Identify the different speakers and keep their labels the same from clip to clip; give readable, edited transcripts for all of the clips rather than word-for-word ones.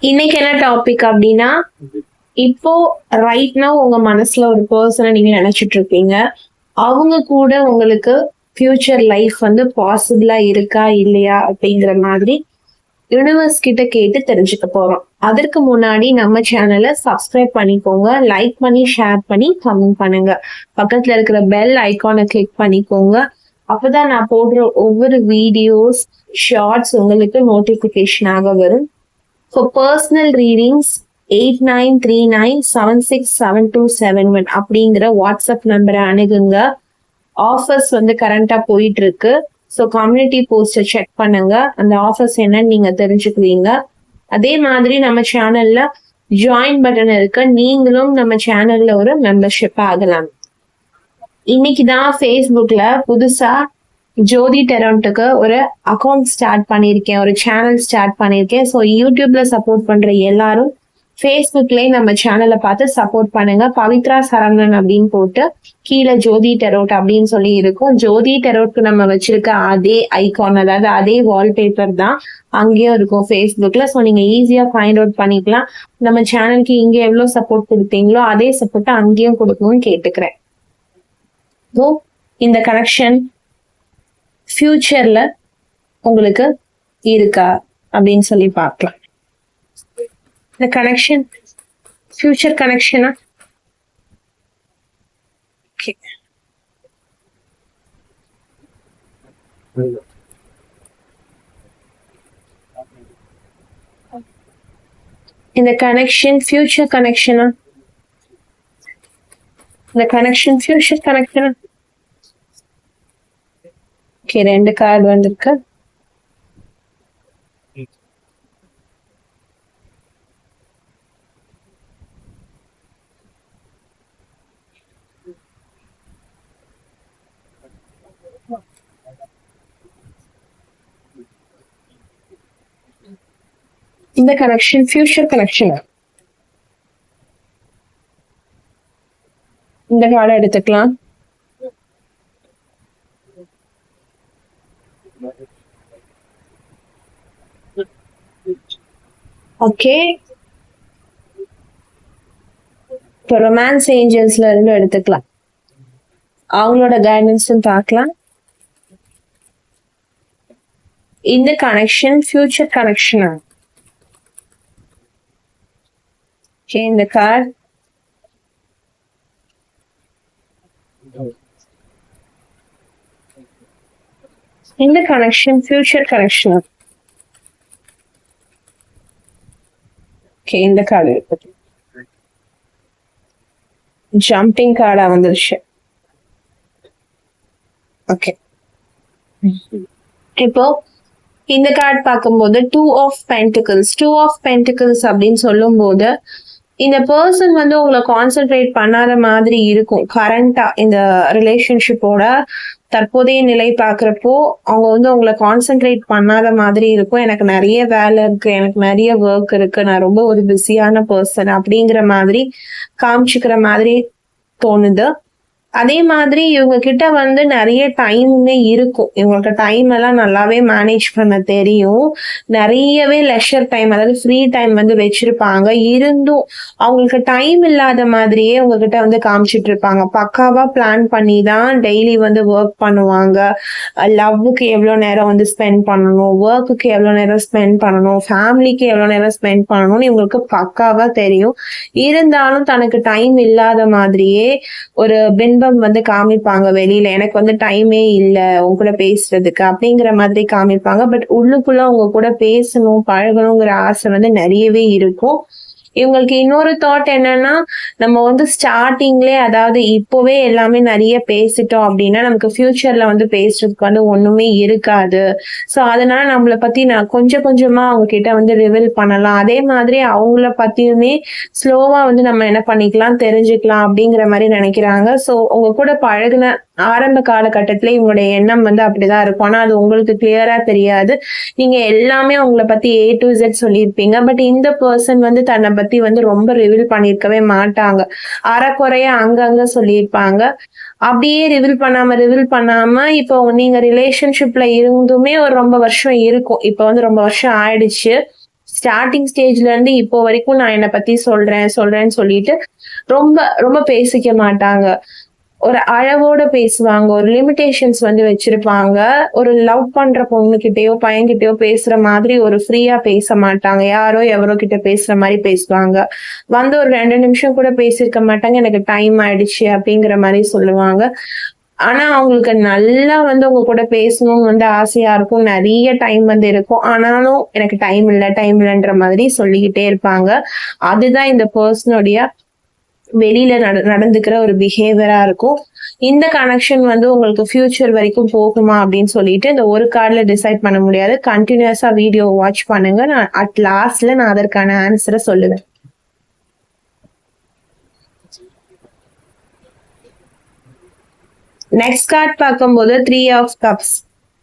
Speaker 1: இன்னைக்கு என்ன டாபிக் அப்படின்னா, இப்போ ரைட் நவ் உங்க மனசுல ஒரு பர்சனை நீங்க நினைச்சிட்டு இருப்பீங்க. அவங்க கூட உங்களுக்கு ஃபியூச்சர் லைஃப் வந்து பாசிபிளா இருக்கா இல்லையா அப்படிங்கிற மாதிரி யூனிவர்ஸ் கிட்ட கேட்டு தெரிஞ்சுக்க போறோம். அதற்கு முன்னாடி நம்ம சேனலை சப்ஸ்கிரைப் பண்ணிக்கோங்க, லைக் பண்ணி ஷேர் பண்ணி கமெண்ட் பண்ணுங்க. பக்கத்துல இருக்கிற பெல் ஐகானை கிளிக் பண்ணிக்கோங்க. அப்பதான் நான் போடுற ஒவ்வொரு வீடியோஸ் ஷார்ட்ஸ் உங்களுக்கு நோட்டிபிகேஷனாக வரும். For personal readings 8939767271 அப்படிங்கிற வாட்ஸ்அப் நம்பரை அணுகுங்க. ஆஃபர்ஸ் வந்து கரண்டா போயிட்டு இருக்கு. ஸோ கம்யூனிட்டி போஸ்டை செக் பண்ணுங்க. அந்த ஆஃபர்ஸ் என்னன்னு நீங்க தெரிஞ்சுக்குவீங்க. அதே மாதிரி நம்ம சேனல்ல ஜாயின் பட்டன் இருக்கு. நீங்களும் நம்ம சேனல்ல ஒரு மெம்பர்ஷிப் ஆகலாம். இன்னைக்கு தான் ஃபேஸ்புக்ல புதுசா ஜோதி டெரண்ட்டுக்கு ஒரு அக்கௌண்ட் ஸ்டார்ட் பண்ணியிருக்கேன், ஒரு சேனல் ஸ்டார்ட் பண்ணியிருக்கேன். ஸோ யூடியூப்ல சப்போர்ட் பண்ற எல்லாரும் ஃபேஸ்புக்லயே நம்ம சேனலை பார்த்து சப்போர்ட் பண்ணுங்க. பவித்ரா சரவணன் அப்படின்னு போட்டு கீழே ஜோதி டெரோட் அப்படின்னு சொல்லி இருக்கும். ஜோதி டெரோட்க்கு நம்ம வச்சிருக்க அதே ஐகான், அதாவது அதே வால்பேப்பர் தான் அங்கேயும் இருக்கும் ஃபேஸ்புக்ல. ஸோ நீங்க ஈஸியா ஃபைண்ட் அவுட் பண்ணிக்கலாம். நம்ம சேனலுக்கு இங்க எவ்வளவு சப்போர்ட் கொடுத்தீங்களோ அதே சப்போர்ட்டை அங்கேயும் கொடுக்கணும்னு கேட்டுக்கிறேன். ஸோ இந்த கனெக்ஷன் ஃபியூச்சர்ல உங்களுக்கு இருக்கா அப்படின்னு சொல்லி பார்க்கலாம். இந்த கனெக்ஷன் ஃபியூச்சர் கனெக்ஷனா? ஓகே, இந்த கனெக்ஷன் ஃபியூச்சர் கனெக்ஷனா? இந்த கனெக்ஷன் ஃபியூச்சர் கனெக்ஷனா? ஓகே, 2 கார்டு வந்திருக்கு. இந்த கனெக்ஷன் ஃபியூச்சர் கனெக்ஷனா? இந்த கார்டை எடுத்துக்கலாம். ஓகே, இப்போ ரொமான்ஸ் ஏஞ்சல்ஸ்ல இருந்து எடுத்துக்கலாம். அவங்களோட கைடன்ஸும் பார்க்கலாம். இந்த கனெக்ஷன் ஃபியூச்சர் கனெக்ஷனா? ஓகே, இந்த கார்டு இந்த கனெக்ஷன் ஃபியூச்சர் கனெக்ஷனா? ஓகே, இந்த கார்டு ஜம்பிங் கார்டா வந்துருச்சு. ஓகே, இப்போ இந்த கார்டு பார்க்கும்போது 2 ஆஃப் பென்டிகிள்ஸ் அப்படின்னு சொல்லும் போது இந்த பர்சன் வந்து உங்களை கான்சென்ட்ரேட் பண்ணாத மாதிரி இருக்கும். கரண்டா இந்த ரிலேஷன்ஷிப்போட தற்போதைய நிலை பார்க்குறப்போ அவங்க வந்து உங்களை கான்சென்ட்ரேட் பண்ணாத மாதிரி இருக்கும். எனக்கு நிறைய வேலை இருக்கு, எனக்கு நிறைய ஒர்க் இருக்கு, நான் ரொம்ப ஒரு பிஸியான பர்சன் அப்படிங்கிற மாதிரி காமிச்சுக்கிற மாதிரி தோணுது. அதே மாதிரி இவங்க கிட்ட வந்து நிறைய டைமுமே இருக்கும். இவங்களுக்கு டைம் எல்லாம் நல்லாவே மேனேஜ் பண்ண தெரியும். நிறையவே லெஷர் டைம், அதாவது ஃப்ரீ டைம் வந்து வச்சிருப்பாங்க. இருந்தும் அவங்களுக்கு டைம் இல்லாத மாதிரியே உங்ககிட்ட வந்து காமிச்சிட்டு இருப்பாங்க. பக்காவா பிளான் பண்ணி தான் டெய்லி வந்து ஒர்க் பண்ணுவாங்க. லவ்வுக்கு எவ்வளோ நேரம் வந்து ஸ்பெண்ட் பண்ணணும், ஒர்க்குக்கு எவ்வளோ நேரம் ஸ்பெண்ட் பண்ணணும், ஃபேமிலிக்கு எவ்வளோ நேரம் ஸ்பெண்ட் பண்ணணும்னு இவங்களுக்கு பக்காவா தெரியும். இருந்தாலும் தனக்கு டைம் இல்லாத மாதிரியே ஒரு வந்து காமிப்பாங்க வெளியில. எனக்கு வந்து டைமே இல்ல உங்க கூட பேசுறதுக்கு அப்படிங்கிற மாதிரி காமிப்பாங்க. பட் உள்ளுக்குள்ள உங்க கூட பேசணும், பழகணுங்கிற ஆசை வந்து நிறையவே இருக்கும். இவங்களுக்கு இன்னொரு தாட் என்னன்னா, நம்ம வந்து ஸ்டார்டிங்லேயே, அதாவது இப்போவே எல்லாமே நிறைய பேசிட்டோம் அப்படின்னா நமக்கு ஃபியூச்சர்ல வந்து பேசுறதுக்கு வந்து ஒண்ணுமே இருக்காது. ஸோ அதனால நம்மளை பத்தி நான் கொஞ்சம் கொஞ்சமா அவங்க கிட்ட வந்து ரிவீல் பண்ணலாம். அதே மாதிரி அவங்கள பத்தியுமே ஸ்லோவா வந்து நம்ம என்ன பண்ணிக்கலாம், தெரிஞ்சுக்கலாம் அப்படிங்கிற மாதிரி நினைக்கிறாங்க. ஸோ உங்க கூட பழகுன ஆரம்ப காலகட்டத்துல இவங்களுடைய எண்ணம் வந்து அப்படிதான் இருக்கும். ஆனா அது உங்களுக்கு கிளியரா தெரியாது. நீங்க எல்லாமே உங்களை பத்தி A to Z சொல்லியிருப்பீங்க. பட் இந்த பர்சன் வந்து தன்னை பத்தி வந்து ரொம்ப ரிவீல் பண்ணிருக்கவே மாட்டாங்க. அறக்குறைய அங்கங்க சொல்லியிருப்பாங்க. அப்படியே ரிவீல் பண்ணாம இப்போ நீங்க ரிலேஷன்ஷிப்ல இருந்துமே ஒரு ரொம்ப வருஷம் இருக்கும். இப்போ வந்து ரொம்ப வருஷம் ஆயிடுச்சு. ஸ்டார்டிங் ஸ்டேஜ்ல இருந்து இப்போ வரைக்கும் நான் என்னை பத்தி சொல்றேன்னு சொல்லிட்டு ரொம்ப ரொம்ப பேசிக்க மாட்டாங்க. ஒரு அளவோட பேசுவாங்க. ஒரு லிமிட்டேஷன்ஸ் வந்து வச்சிருப்பாங்க. ஒரு லவ் பண்ற பொண்ணுகிட்டயோ, பையன்கிட்டயோ பேசுற மாதிரி ஒரு ஃப்ரீயா பேச மாட்டாங்க. யாரோ எவரோ கிட்ட பேசுற மாரி பேசுவாங்க. வந்து ஒரு 2 நிமிஷம் கூட பேசியிருக்க மாட்டாங்க. எனக்கு டைம் ஆயிடுச்சு அப்படிங்கிற மாரி சொல்லுவாங்க. ஆனா அவங்களுக்கு நல்லா வந்து உங்க கூட பேசணும்னு வந்து ஆசையா இருக்கும். நெறைய டைம் வந்து இருக்கும். ஆனாலும் எனக்கு டைம் இல்லன்ற மாதிரி சொல்லிக்கிட்டே இருப்பாங்க. அதுதான் இந்த பெர்சனுடைய வெளியில நடந்துக்கிற ஒரு பிஹேவியரா இருக்கும். இந்த கனெக்ஷன் வந்து உங்களுக்கு ஃபியூச்சர் வரைக்கும் போகுமா அப்படின்னு சொல்லிட்டு இந்த ஒரு கார்ட்ல டிசைட் பண்ண முடியாது. கண்டினியூஸா வீடியோ வாட்ச் பண்ணுங்க. நான் அட் லாஸ்ட்ல நான் அதற்கான ஆன்சரை சொல்லுவேன். நெக்ஸ்ட் கார்ட் பார்க்கும்போது 3 ஆஃப் கப்ஸ்.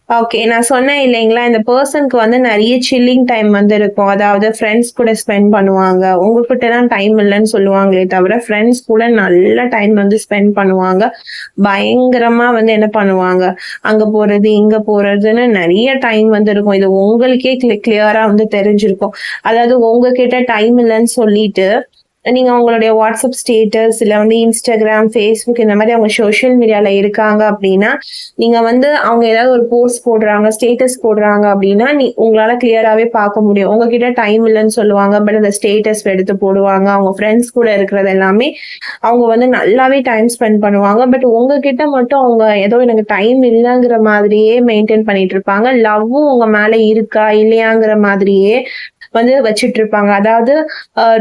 Speaker 1: ஓகே. நான் சொன்னேன் இல்லைங்களா, இந்த பெர்சனுக்கு வந்து நெறைய சில்லிங் டைம் வந்து இருக்கும். அதாவது ஃப்ரெண்ட்ஸ் கூட ஸ்பெண்ட் பண்ணுவாங்க. உங்ககிட்ட தான் டைம் இல்லன்னு சொல்லுவாங்களே தவிர, ஃப்ரெண்ட்ஸ் கூட நல்ல டைம் வந்து ஸ்பெண்ட் பண்ணுவாங்க. பயங்கரமா வந்து என்ன பண்ணுவாங்க, அங்க போறது, இங்க போறதுன்னு நெறைய டைம் வந்து இருக்கும். இது உங்களுக்கே கிளியரா வந்து தெரிஞ்சிருக்கும். அதாவது உங்ககிட்ட டைம் இல்லன்னு சொல்லிட்டு நீங்க உங்களுடைய வாட்ஸ்அப் ஸ்டேட்டஸ் இல்ல வந்து இன்ஸ்டாகிராம், ஃபேஸ்புக் இந்த மாதிரி அவங்க சோஷியல் மீடியால இருக்காங்க அப்படின்னா, நீங்க வந்து அவங்க ஏதாவது ஒரு போஸ்ட் போடுறாங்க, ஸ்டேட்டஸ் போடுறாங்க அப்படின்னா, உங்களால கிளியராவே பார்க்க முடியும். உங்ககிட்ட டைம் இல்லைன்னு சொல்லுவாங்க. பட் அந்த ஸ்டேட்டஸ் எடுத்து போடுவாங்க. அவங்க ஃப்ரெண்ட்ஸ் கூட இருக்கிறது எல்லாமே அவங்க வந்து நல்லாவே டைம் ஸ்பெண்ட் பண்ணுவாங்க. பட் உங்ககிட்ட மட்டும் அவங்க ஏதோ எனக்கு டைம் இல்லைங்கிற மாதிரியே மெயின்டைன் பண்ணிட்டு இருப்பாங்க. லவ்வும் உங்க மேல இருக்கா இல்லையாங்கிற மாதிரியே வந்து வச்சுட்டு இருப்பாங்க. அதாவது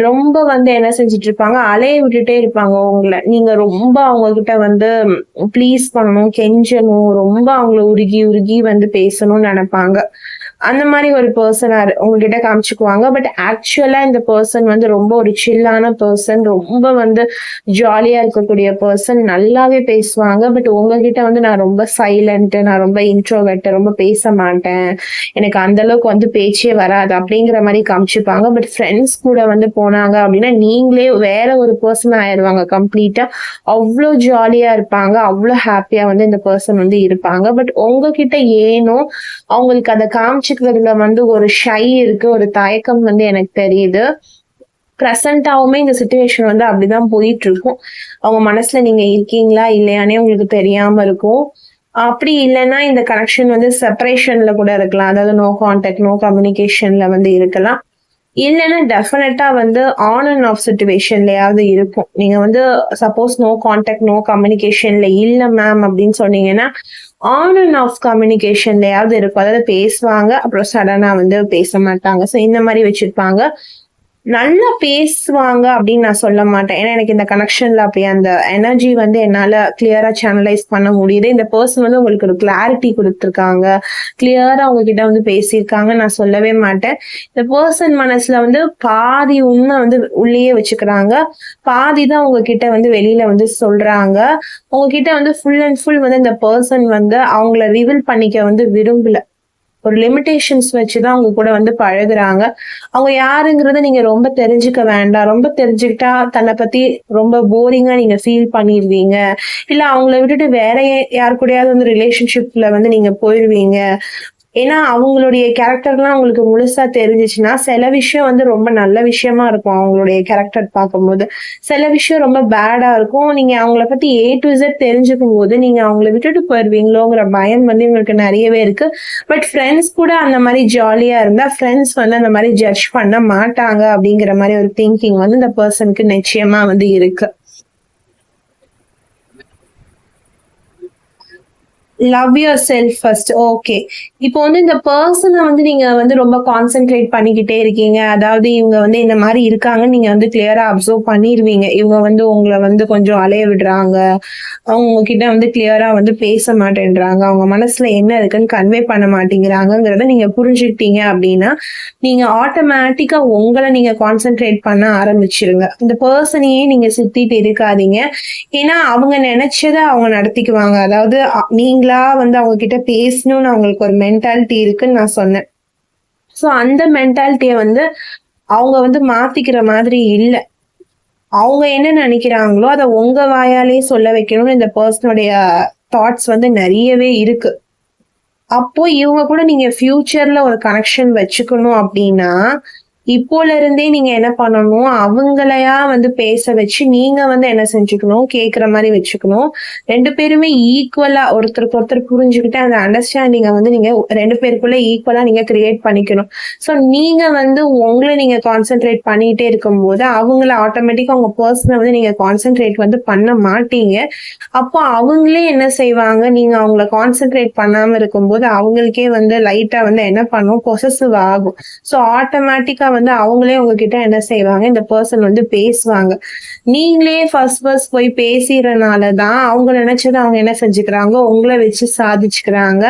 Speaker 1: ரொம்ப வந்து என்ன செஞ்சுட்டு இருப்பாங்க, அலைய விட்டுட்டே இருப்பாங்க உங்கள. நீங்க ரொம்ப அவங்க கிட்ட வந்து ப்ளீஸ் பண்ணணும், கெஞ்சணும், ரொம்ப அவங்கள உருகி உருகி வந்து பேசணும்னு நினைப்பாங்க. அந்த மாதிரி ஒரு பர்சனா உங்ககிட்ட காமிச்சுக்குவாங்க. பட் ஆக்சுவலா இந்த பர்சன் வந்து ரொம்ப ஒரு சில்லான பர்சன், ரொம்ப வந்து ஜாலியா இருக்கக்கூடிய பர்சன், நல்லாவே பேசுவாங்க. பட் உங்ககிட்ட வந்து நான் ரொம்ப சைலண்ட், நான் ரொம்ப இன்ட்ரோவர்ட், ரொம்ப பேச மாட்டேன், எனக்கு அந்த அளவுக்கு வந்து பேச்சே வராது அப்படிங்கிற மாதிரி காமிச்சுப்பாங்க. பட் ஃப்ரெண்ட்ஸ் கூட வந்து போனாங்க அப்படின்னா நீங்களே வேற ஒரு பர்சன் ஆயிடுவாங்க கம்ப்ளீட்டா. அவ்வளோ ஜாலியா இருப்பாங்க, அவ்வளோ ஹாப்பியா வந்து இந்த பர்சன் வந்து இருப்பாங்க. பட் உங்ககிட்ட ஏனோ அவங்களுக்கு அதை காமிச்சுக்கிறதுல வந்து ஒரு ஷை இருக்கு, ஒரு தயக்கம் வந்து எனக்கு தெரியுது. ப்ரெசென்ட்டாவுமே இந்த சிச்சுவேஷன் வந்து அப்படிதான் போயிட்டு இருக்கும். அவங்க மனசுல நீங்க இருக்கீங்களா இல்லையானே உங்களுக்கு தெரியாம இருக்கும். அப்படி இல்லைன்னா இந்த கனெக்ஷன் வந்து செப்பரேஷன்ல கூட இருக்கலாம். அதாவது நோ கான்டாக்ட், நோ கம்யூனிகேஷன்ல வந்து இருக்கலாம். இல்லைன்னா டெஃபினட்டா வந்து ஆன் அண்ட் ஆஃப் சிச்சுவேஷன்லயாவது இருக்கும். நீங்க வந்து சப்போஸ் நோ கான்டாக்ட், நோ கம்யூனிகேஷன்ல இல்ல மேம் அப்படின்னு சொன்னீங்கன்னா, ஆன் அண்ட் ஆஃப் கம்யூனிகேஷன்லயாவது இருக்கும். அதாவது பேசுவாங்க, அப்புறம் சடனா வந்து பேச மாட்டாங்க. ஸோ இந்த மாதிரி வச்சிருப்பாங்க. நல்லா பேசுவாங்க அப்படின்னு நான் சொல்ல மாட்டேன். ஏன்னா எனக்கு இந்த கனெக்ஷன்ல அப்படி அந்த எனர்ஜி வந்து என்னால கிளியரா சேனலைஸ் பண்ண முடியுது. இந்த பர்சன் வந்து உங்களுக்கு ஒரு கிளாரிட்டி கொடுத்துருக்காங்க, கிளியரா உங்ககிட்ட வந்து பேசியிருக்காங்க நான் சொல்லவே மாட்டேன். இந்த பர்சன் மனசுல வந்து பாதி உண்மை வந்து உள்ளேயே வச்சுக்கிறாங்க, பாதி தான் உங்ககிட்ட வந்து வெளியில வந்து சொல்றாங்க. உங்ககிட்ட வந்து ஃபுல் அண்ட் ஃபுல் வந்து இந்த பர்சன் வந்து அவங்கள ரிவீல் பண்ணிக்க வந்து விரும்பல. ஒரு லிமிடேஷன்ஸ் வச்சுதான் அவங்க கூட வந்து பழகுறாங்க. அவங்க யாருங்கிறத நீங்க ரொம்ப தெரிஞ்சுக்க வேண்டாம். ரொம்ப தெரிஞ்சுக்கிட்டா தன்னை பத்தி ரொம்ப போரிங்கா நீங்க ஃபீல் பண்ணிடுவீங்க. இல்ல அவங்கள விட்டுட்டு வேற யார் கூடயாவது வந்து ரிலேஷன்ஷிப்ல வந்து நீங்க போயிருவீங்க. ஏன்னா அவங்களுடைய கேரக்டர்லாம் உங்களுக்கு முழுசா தெரிஞ்சிச்சுன்னா, சில விஷயம் வந்து ரொம்ப நல்ல விஷயமா இருக்கும் அவங்களுடைய கேரக்டர் பார்க்கும்போது. சில விஷயம் ரொம்ப பேடா இருக்கும். நீங்க அவங்கள பத்தி A to Z தெரிஞ்சுக்கும் போது, நீங்க அவங்கள விட்டுட்டு போயிருவீங்களோங்கிற பயம் வந்து உங்களுக்கு நெறையவே இருக்கு. பட் ஃப்ரெண்ட்ஸ் கூட அந்த மாரி ஜாலியா இருந்தா, ஃப்ரெண்ட்ஸ் வந்து அந்த மாரி ஜட்ஜ் பண்ண மாட்டாங்க அப்படிங்கிற மாரி ஒரு திங்கிங் வந்து இந்த பெர்சனுக்கு நிச்சயமா வந்து இருக்கு. Love yourself first. Okay. இப்போ வந்து இந்த பெர்சன வந்து நீங்க வந்து ரொம்ப கான்சன்ட்ரேட் பண்ணிக்கிட்டே இருக்கீங்க. அதாவது இவங்க வந்து இந்த மாரி இருக்காங்கன்னு நீங்க வந்து கிளியரா அப்சர்வ் பண்ணிருவீங்க. இவங்க வந்து உங்கள வந்து கொஞ்சம் அலைய விடுறாங்க. அவங்க உங்ககிட்ட வந்து கிளியரா வந்து பேச மாட்டேன்றாங்க. அவங்க மனசுல என்ன இருக்குன்னு கன்வே பண்ண மாட்டேங்கிறாங்கங்கிறத நீங்க புரிஞ்சுக்கிட்டீங்க அப்படின்னா, நீங்க ஆட்டோமேட்டிக்கா உங்கள நீங்க கான்சன்ட்ரேட் பண்ண ஆரம்பிச்சுருங்க. இந்த பெர்சனையே நீங்க சுத்திட்டு இருக்காதீங்க. ஏன்னா அவங்க நினைச்சத அவங்க நடத்திக்குவாங்க. அதாவது நீங்களா வந்து அவங்க கிட்ட பேசணும்னு அவங்களுக்கு ஒரு மென்டாலிட்டி இருக்குன்னு நான் சொன்னேன். சோ அந்த மென்டாலிட்டிய வந்து அவங்க வந்து மாத்திக்கிற மாதிரி இல்ல. அவங்க என்ன நினைக்கிறாங்களோ அத உங்க வாயாலேயே சொல்ல வைக்கணும்னு இந்த பர்சனுடைய தாட்ஸ் வந்து நிறையவே இருக்கு. அப்போ இவங்க கூட நீங்க ஃபியூச்சர்ல ஒரு கனெக்ஷன் வச்சுக்கணும் அப்படின்னா, இப்போல இருந்தே நீங்க என்ன பண்ணணும், அவங்களையா வந்து பேச வச்சு நீங்க வந்து என்ன செஞ்சுக்கணும், கேட்கிற மாதிரி வச்சுக்கணும். 2 பேருமே ஈக்குவலா ஒருத்தருக்கு ஒருத்தர் புரிஞ்சுக்கிட்டு அந்த அண்டர்ஸ்டாண்டிங்க வந்து நீங்க 2 பேருக்குள்ள ஈக்குவலா நீங்க கிரியேட் பண்ணிக்கணும். ஸோ நீங்க வந்து உங்கள நீங்க கான்சென்ட்ரேட் பண்ணிட்டே இருக்கும்போது, அவங்கள ஆட்டோமேட்டிக்கா உங்க பெர்சன வந்து நீங்க கான்சென்ட்ரேட் வந்து பண்ண மாட்டீங்க. அப்போ அவங்களே என்ன செய்வாங்க, நீங்க அவங்கள கான்சென்ட்ரேட் பண்ணாம இருக்கும்போது, அவங்களுக்கே வந்து லைட்டா வந்து என்ன பண்ணும், பொசெசிவ் ஆகும். ஸோ ஆட்டோமேட்டிக்கா வந்து அவங்களே உங்ககிட்ட என்ன செய்வாங்க, இந்த பெர்சன் வந்து பேசுவாங்க. நீங்களே ஃபர்ஸ்ட் ஃபர்ஸ்ட் போய் பேசிறனால தான் அவங்க நினைச்சத அவங்க என்ன செஞ்சுக்கிறாங்க, உங்கள வச்சு சாதிச்சுக்கிறாங்க.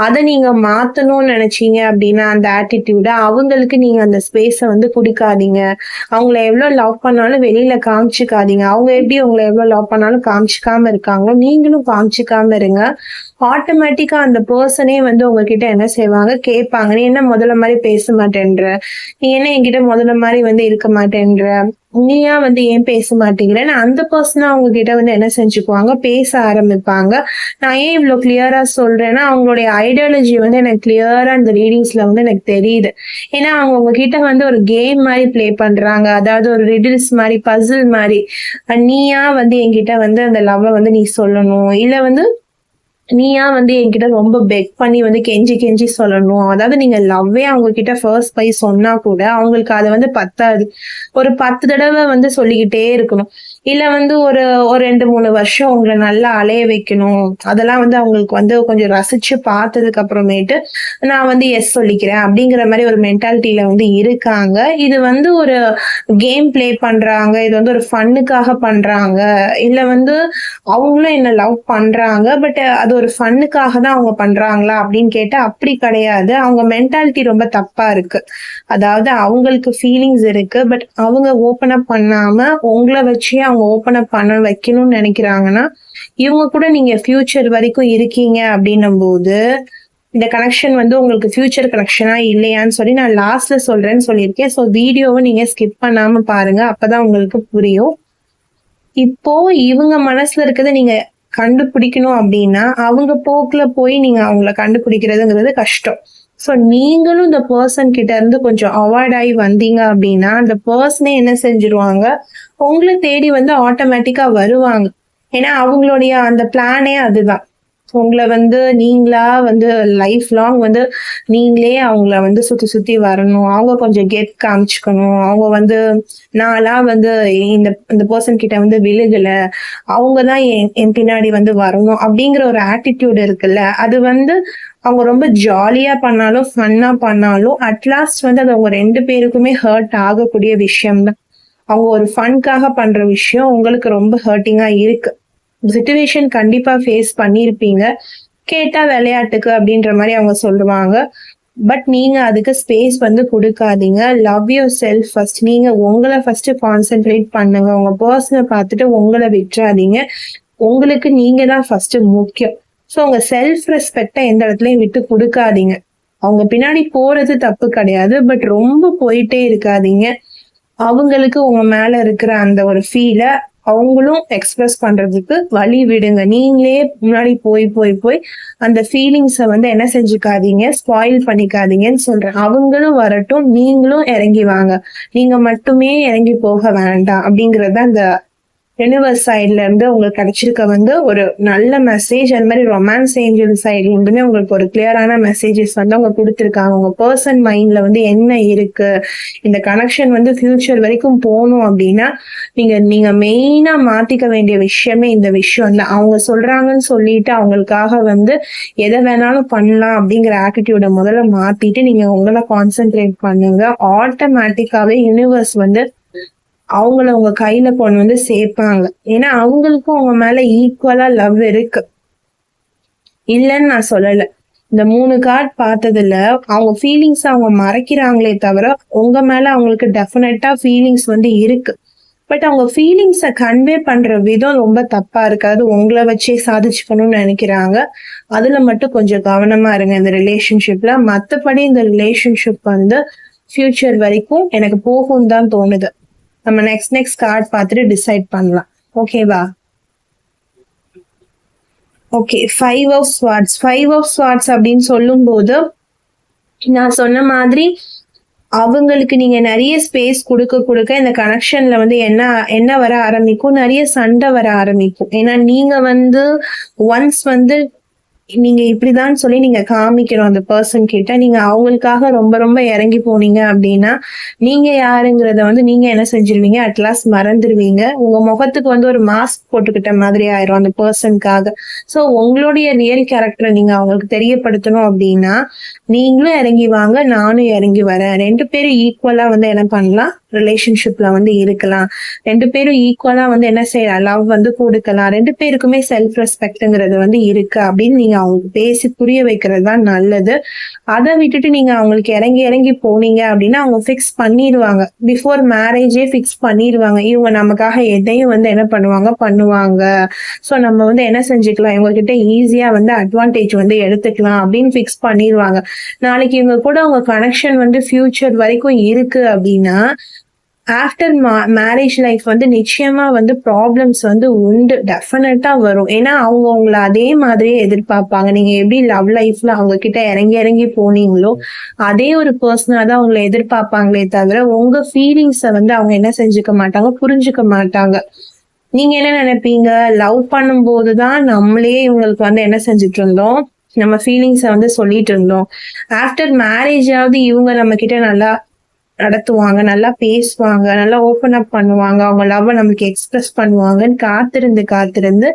Speaker 1: அத நீங்க மாத்தணும்னு நினைச்சீங்க அப்படின்னா, அந்த ஆட்டிட்யூட அவங்களுக்கு நீங்க அந்த ஸ்பேஸ வந்து குடுக்காதீங்க. அவங்கள எவ்வளவு லவ் பண்ணாலும் வெளியில காமிச்சுக்காதீங்க. அவங்க எப்படி உங்கள எவ்வளவு லவ் பண்ணாலும் காமிச்சுக்காம இருக்காங்களோ, நீங்களும் காமிச்சுக்காம இருங்க. ஆட்டோமேட்டிக்கா அந்த பெர்சனே வந்து உங்ககிட்ட என்ன செய்வாங்க, கேட்பாங்க. "நீ என்ன முதல்ல மாரி பேச மாட்டேன்ற? நீ என்ன என்கிட்ட முதல்ல மாரி வந்து இருக்க மாட்டேன்ற? நீயா வந்து ஏன் பேச மாட்டேங்கிறன்னு?" அந்த பெர்சனா அவங்க கிட்ட வந்து என்ன செஞ்சுக்குவாங்க, பேச ஆரம்பிப்பாங்க. நான் ஏன் இவ்ளோ கிளியரா சொல்றேன்னா, அவங்களுடைய ஐடியாலஜி வந்து எனக்கு கிளியரா இந்த ரீடிங்ஸ்ல வந்து எனக்கு தெரியுது. ஏன்னா அவங்க உங்ககிட்ட வந்து ஒரு கேம் மாரி ப்ளே பண்றாங்க. அதாவது ஒரு ரிடில்ஸ் மாரி, பசில் மாரி. நீயா வந்து என்கிட்ட வந்து அந்த லவ்வ வந்து நீ சொல்லணும். இல்ல வந்து நீயா வந்து என்கிட்ட ரொம்ப பெக் பண்ணி வந்து கெஞ்சி கெஞ்சி சொல்லணும். அதாவது நீங்க லவ்வே அவங்க கிட்ட ஃபர்ஸ்ட் போய் சொன்னா கூட, அவங்களுக்கு அது வந்து பத்தாது. ஒரு 10 தடவ வந்து சொல்லிக்கிட்டே இருக்கணும். இல்ல வந்து ஒரு ஒரு 2, 3 வருஷம் உங்கள நல்லா அலைய வைக்கணும். அதெல்லாம் வந்து அவங்களுக்கு வந்து கொஞ்சம் ரசிச்சு பார்த்ததுக்கு அப்புறமேட்டு, நான் வந்து எஸ் சொல்லிக்கிறேன் அப்படிங்கிற மாரி ஒரு மென்டாலிட்டில வந்து இருக்காங்க. இது வந்து ஒரு கேம் ப்ளே பண்றாங்க. இது வந்து ஒரு ஃபன்னுக்காக பண்றாங்க. இல்ல வந்து அவங்களும் என்ன லவ் பண்றாங்க. பட் அது ஒரு ஃபன்னுக்காக தான் அவங்க பண்றாங்களா அப்படின்னு கேட்டா அப்படி கிடையாது. அவங்க மென்டாலிட்டி ரொம்ப தப்பா இருக்கு. அதாவது அவங்களுக்கு ஃபீலிங்ஸ் இருக்கு. பட் அவங்க ஓப்பன் அப் பண்ணாம உங்கள வச்சே அவங்க ஓப்பன் அப் பண்ண வைக்கணும்னு நினைக்கிறாங்கன்னா, இவங்க கூட நீங்க ஃபியூச்சர் வரைக்கும் இருக்கீங்க அப்படின்னும்போது, இந்த கனெக்ஷன் வந்து உங்களுக்கு ஃபியூச்சர் கனெக்ஷனா இல்லையான்னு சொல்லி நான் லாஸ்ட்ல சொல்றேன்னு சொல்லியிருக்கேன். ஸோ வீடியோவ நீங்க ஸ்கிப் பண்ணாம பாருங்க. அப்பதான் உங்களுக்கு புரியும். இப்போ இவங்க மனசுல இருக்கத நீங்க கண்டுபிடிக்கணும் அப்படின்னா, அவங்க போக்குல போய் நீங்க அவங்கள கண்டுபிடிக்கிறதுங்கிறது கஷ்டம். ஸோ நீங்களும் இந்த பெர்சன் கிட்ட இருந்து கொஞ்சம் அவாய்ட் ஆயி வந்தீங்க அப்படின்னா, அந்த பெர்சனே என்ன செஞ்சுருவாங்க, உங்கள தேடி வந்து ஆட்டோமேட்டிக்கா வருவாங்க. ஏன்னா அவங்களுடைய அந்த பிளானே அதுதான். உங்கள வந்து நீங்களா வந்து லைஃப் லாங் வந்து நீங்களே அவங்கள வந்து சுத்தி சுத்தி வரணும். அவங்க கொஞ்சம் கெத் காமிச்சுக்கணும். அவங்க வந்து நான்லாம் வந்து இந்த இந்த பெர்சன் கிட்ட வந்து விழுகல. அவங்க தான் என் பின்னாடி வந்து வரணும் அப்படிங்கிற ஒரு ஆட்டிட்யூட் இருக்குல்ல. அது வந்து அவங்க ரொம்ப ஜாலியா பண்ணாலும், ஃபன்னா பண்ணாலும் அட்லாஸ்ட் வந்து அது அவங்க 2 பேருக்குமே ஹர்ட் ஆகக்கூடிய விஷயம் தான். அவங்க ஒரு ஃபன்க்காக பண்ற விஷயம் உங்களுக்கு ரொம்ப ஹர்ட்டிங்கா இருக்கு. சிச்சுவேஷன் கண்டிப்பா ஃபேஸ் பண்ணியிருப்பீங்க. கேட்டா விளையாட்டுக்கு அப்படின்ற மாரி அவங்க சொல்லுவாங்க. பட் நீங்க அதுக்கு ஸ்பேஸ் வந்து குடுக்காதீங்க. Love yourself first. நீங்க உங்கள ஃபர்ஸ்ட் கான்சன்ட்ரேட் பண்ணுங்க. உங்க பெர்சன பார்த்துட்டு உங்கள விட்றாதீங்க. உங்களுக்கு நீங்க தான் ஃபர்ஸ்ட் முக்கியம். ஸோ உங்க செல்ஃப் ரெஸ்பெக்ட்ட எந்த இடத்துலயும் விட்டு குடுக்காதீங்க. அவங்க பின்னாடி போறது தப்பு கிடையாது. பட் ரொம்ப போயிட்டே இருக்காதீங்க. அவங்களுக்கு உங்க மேல இருக்கிற அந்த ஒரு ஃபீல அவங்களும் எக்ஸ்பிரஸ் பண்றதுக்கு வழி விடுங்க. நீங்களே முன்னாடி போய் போய் போய் அந்த ஃபீலிங்ஸ வந்து என்ன செஞ்சுக்காதீங்க, ஸ்பாயில் பண்ணிக்காதீங்கன்னு சொல்றேன். அவங்களும் வரட்டும், நீங்களும் இறங்கி வாங்க. நீங்க மட்டுமே இறங்கி போக வேண்டாம் அப்படிங்கிறது தான் இந்த யுனிவர்ஸ் சைட்ல இருந்து உங்களுக்கு கிடைச்சிருக்க வந்து ஒரு நல்ல மெசேஜ். அது மாதிரி ரொமான்ஸ் ஏஞ்சல் சைட்ல இருந்துமே உங்களுக்கு ஒரு கிளியரான மெசேஜஸ் வந்து அவங்க கொடுத்துருக்காங்க. உங்க பர்சன் மைண்ட்ல வந்து என்ன இருக்கு, இந்த கனெக்ஷன் வந்து ஃபியூச்சர் வரைக்கும் போகணும் அப்படின்னா நீங்க நீங்க மெயினா மாத்திக்க வேண்டிய விஷயமே இந்த விஷயம் தான். அவங்க சொல்றாங்கன்னு சொல்லிட்டு அவங்களுக்காக வந்து எதை வேணாலும் பண்ணலாம் அப்படிங்கிற ஆட்டிடியூட முதல்ல மாத்திட்டு நீங்க உங்களை கான்சென்ட்ரேட் பண்ணுங்க. ஆட்டோமேட்டிக்காவே யூனிவர்ஸ் வந்து அவங்கள உங்க கையில கொண்டு வந்து சேர்ப்பாங்க. ஏன்னா அவங்களுக்கும் உங்க மேல ஈக்குவலா லவ் இருக்கு. இல்லன்னு நான் சொல்லல. இந்த 3 கார்ட் பார்த்ததுல அவங்க ஃபீலிங்ஸ் அவங்க மறைக்கிறாங்களே தவிர உங்க மேல அவங்களுக்கு டெஃபினட்டா ஃபீலிங்ஸ் வந்து இருக்கு. பட் அவங்க ஃபீலிங்ஸ கன்வே பண்ற விதம் ரொம்ப தப்பா இருக்கு. அது உங்கள வச்சே சாதிச்சுக்கணும்னு நினைக்கிறாங்க. அதுல மட்டும் கொஞ்சம் கவனமா இருங்க இந்த ரிலேஷன்ஷிப்ல. மத்தபடி இந்த ரிலேஷன்ஷிப் வந்து ஃபியூச்சர் வரைக்கும் எனக்கு போகும்னு தான் தோணுது. நம்ம நெக்ஸ்ட் கார்ட் பார்த்துட்டு டிசைட் பண்ணலாம். ஓகேவா? Okay. 5 of swords. 5 of swords அப்படின்னு சொல்லும்போது நான் சொன்ன மாதிரி அவங்களுக்கு நீங்க நிறைய ஸ்பேஸ் கொடுக்க இந்த கனெக்ஷன்ல வந்து என்ன என்ன வர ஆரம்பிக்கும், நிறைய சண்டை வர ஆரம்பிக்கும். ஏன்னா நீங்க வந்து ஒன்ஸ் வந்து நீங்க இப்படிதான் சொல்லி நீங்க காமிக்கணும் அந்த பர்சன் கிட்ட. நீங்க அவங்களுக்காக ரொம்ப ரொம்ப இறங்கி போனீங்க அப்படின்னா, நீங்க யாருங்கிறத வந்து நீங்க என்ன செஞ்சிருவீங்க, அட்லாஸ்ட் மறந்துடுவீங்க. உங்க முகத்துக்கு வந்து ஒரு மாஸ்க் போட்டுக்கிட்ட மாதிரி ஆயிரும் அந்த பர்சனுக்காக. ஸோ உங்களுடைய ரியல் கேரக்டரை நீங்க அவங்களுக்கு தெரியப்படுத்தணும் அப்படின்னா, நீங்களும் இறங்கி வாங்க, நானும் இறங்கி வரேன். 2 பேரும் ஈக்குவலா வந்து என்ன பண்ணலாம், ரிலேஷன்ஷிப்ல வந்து இருக்கலாம். 2 பேரும் ஈக்குவலா வந்து என்ன செய்யலாம், லவ் வந்து கொடுக்கலாம். 2 பேருக்குமே செல்ஃப் ரெஸ்பெக்ட்ங்கிறது வந்து இருக்கு அப்படின்னு நீங்க அவங்களுக்கு பேசி புரிய வைக்கிறது தான் நல்லது. அதை விட்டுட்டு நீங்க அவங்களுக்கு இறங்கி இறங்கி போனீங்க அப்படின்னா அவங்க ஃபிக்ஸ் பண்ணிடுவாங்க. பிஃபோர் மேரேஜே ஃபிக்ஸ் பண்ணிடுவாங்க. இவங்க நமக்காக எதையும் வந்து என்ன பண்ணுவாங்க. ஸோ நம்ம வந்து என்ன செஞ்சுக்கலாம், இவங்க கிட்ட ஈஸியா வந்து அட்வான்டேஜ் வந்து எடுத்துக்கலாம் அப்படின்னு ஃபிக்ஸ் பண்ணிடுவாங்க. நாளைக்கு இவங்க கூட உங்க கனெக்ஷன் வந்து ஃபியூச்சர் வரைக்கும் இருக்கு அப்படின்னா, ஆஃப்டர் மேரேஜ் லைஃப் வந்து நிச்சயமா வந்து ப்ராப்ளம்ஸ் வந்து உண்டு, டெஃபினட்டா வரும். ஏன்னா அவங்க உங்களை அதே மாதிரியே எதிர்பார்ப்பாங்க. நீங்க எப்படி லவ் லைஃப்ல அவங்க கிட்ட இறங்கி இறங்கி போனீங்களோ அதே ஒரு பர்சனா தான் அவங்களை எதிர்பார்ப்பாங்களே தவிர உங்க ஃபீலிங்ஸை வந்து அவங்க என்ன செஞ்சுக்க மாட்டாங்க, புரிஞ்சுக்க மாட்டாங்க. நீங்க என்ன நினைப்பீங்க, லவ் பண்ணும்போது தான் நம்மளே இவங்களுக்கு வந்து என்ன செஞ்சுட்டு இருந்தோம், நம்ம ஃபீலிங்ஸை வந்து சொல்லிட்டு இருந்தோம். ஆஃப்டர் மேரேஜாவது இவங்க நம்ம கிட்ட நல்லா நடத்துவாங்க, நல்லா பேசுவாங்க, நல்லா ஓப்பன் அப் பண்ணுவாங்க, அவங்க லவ்வை நமக்கு எக்ஸ்பிரஸ் பண்ணுவாங்கன்னு காத்திருந்து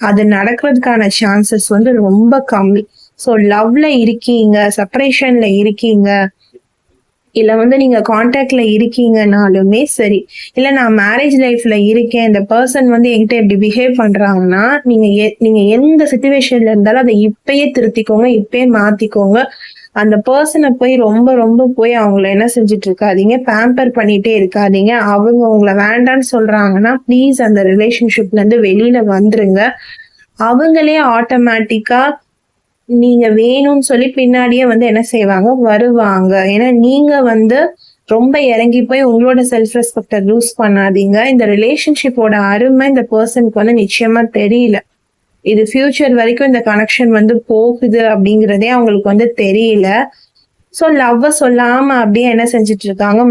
Speaker 1: அது நடக்கிறதுக்கான சான்சஸ் வந்து ரொம்ப கம்மி. ஸோ லவ்ல இருக்கீங்க, செப்பரேஷன்ல இருக்கீங்க, இல்ல வந்து நீங்க கான்டாக்ட்ல இருக்கீங்கனாலுமே சரி, இல்ல நான் மேரேஜ் லைஃப்ல இருக்கேன், இந்த பர்சன் வந்து என்கிட்ட எப்படி பிஹேவ் பண்றாங்கன்னா, நீங்க எந்த சிச்சுவேஷன்ல இருந்தாலும் அதை இப்பயே திருத்திக்கோங்க, இப்பயே மாத்திக்கோங்க. அந்த பர்சனை போய் ரொம்ப ரொம்ப போய் அவங்கள என்ன செஞ்சுட்டு இருக்காதீங்க, பேம்பர் பண்ணிட்டே இருக்காதீங்க. அவங்க உங்களை வேண்டான்னு சொல்றாங்கன்னா ப்ளீஸ் அந்த ரிலேஷன்ஷிப்ல இருந்து வெளியில வந்துருங்க. அவங்களே ஆட்டோமேட்டிக்கா நீங்க வேணும்னு சொல்லி பின்னாடியே வந்து என்ன செய்வாங்க, வருவாங்க. ஏன்னா நீங்க வந்து ரொம்ப இறங்கி போய் உங்களோட செல்ஃப் ரெஸ்பெக்டை லூஸ் பண்ணாதீங்க. இந்த ரிலேஷன்ஷிப்போட அருமை இந்த பர்சனுக்கு வந்து நிச்சயமா தெரியல. இது ஃபியூச்சர் வரைக்கும் இந்த கனெக்ஷன் வந்து போகுது அப்படிங்கிறதே அவங்களுக்கு வந்து தெரியல. ஸோ லவ்வ சொல்லாம அப்படியே என்ன செஞ்சுட்டு இருக்காங்க,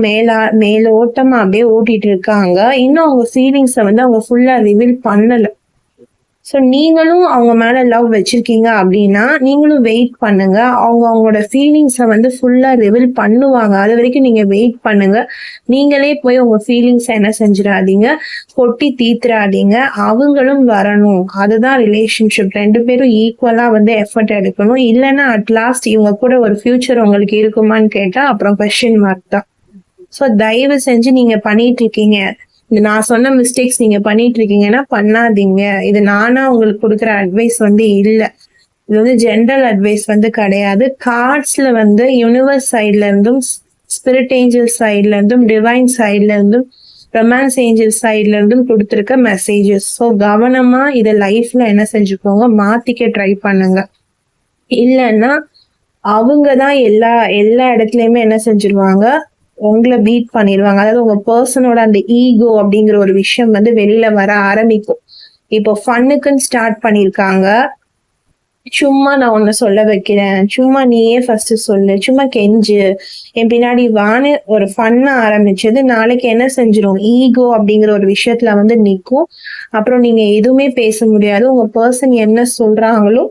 Speaker 1: மேலோட்டமா அப்படியே ஓட்டிட்டு இருக்காங்க. இன்னும் அவங்க ஃபீலிங்ஸை வந்து அவங்க ஃபுல்லா ரிவீல் பண்ணல. ஸோ நீங்களும் அவங்க மேல லவ் வச்சிருக்கீங்க அப்படின்னா நீங்களும் வெயிட் பண்ணுங்க. அவங்களோட ஃபீலிங்ஸை வந்து ஃபுல்லா ரிவீல் பண்ணுவாங்க. அது வரைக்கும் நீங்க வெயிட் பண்ணுங்க. நீங்களே போய் உங்க ஃபீலிங்ஸை என்ன செஞ்சிடாதீங்க, கொட்டி தீத்துறாதீங்க. அவங்களும் வரணும். அதுதான் ரிலேஷன்ஷிப். 2 பேரும் ஈக்குவலா வந்து எஃபர்ட் எடுக்கணும். இல்லைன்னா அட்லாஸ்ட் இவங்க கூட ஒரு ஃபியூச்சர் உங்களுக்கு இருக்குமான்னு கேட்டா அப்புறம் கொஸ்டின் மார்க் தான். ஸோ தயவு செஞ்சு நீங்க பண்ணிட்டு இருக்கீங்க, இந்த நான் சொன்ன மிஸ்டேக்ஸ் நீங்க பண்ணிட்டு இருக்கீங்கன்னா பண்ணாதீங்க. இது நானா உங்களுக்கு கொடுக்குற அட்வைஸ் வந்து இல்லை, இது வந்து ஜென்ரல் அட்வைஸ் வந்து கிடையாது. கார்ட்ஸ்ல வந்து யூனிவர்ஸ் சைட்ல இருந்தும், ஸ்பிரிட் ஏஞ்சல் சைட்ல இருந்தும், டிவைன் சைட்ல இருந்தும், ரொமான்ஸ் ஏஞ்சல் சைட்ல இருந்தும் கொடுத்துருக்க மெசேஜஸ். ஸோ கவனமா இதை லைஃப்ல என்ன செஞ்சுக்கோங்க, மாத்திக்க ட்ரை பண்ணுங்க. இல்லைன்னா அவங்க தான் எல்லா இடத்துலயுமே என்ன செஞ்சிருவாங்க, உங்களை பீட் பண்ணிடுவாங்க. அதாவது உங்க பர்சனோட அந்த ஈகோ அப்படிங்கிற ஒரு விஷயம் வந்து வெளியில வர ஆரம்பிக்கும். இப்போ ஃபன்னுக்குன்னு ஸ்டார்ட் பண்ணிருக்காங்க, சும்மா நான் உன்னை சொல்ல வைக்கிறேன், சும்மா நீயே ஃபர்ஸ்ட் சொல்லு, சும்மா கெஞ்சு, என் பின்னாடி வான்னு ஒரு ஃபன்ன ஆரம்பிச்சது நாளைக்கு என்ன செஞ்சிடும், ஈகோ அப்படிங்கிற ஒரு விஷயத்துல வந்து நிற்கும். அப்புறம் நீங்க எதுவுமே பேச முடியாது. உங்க பர்சன் என்ன சொல்றாங்களோ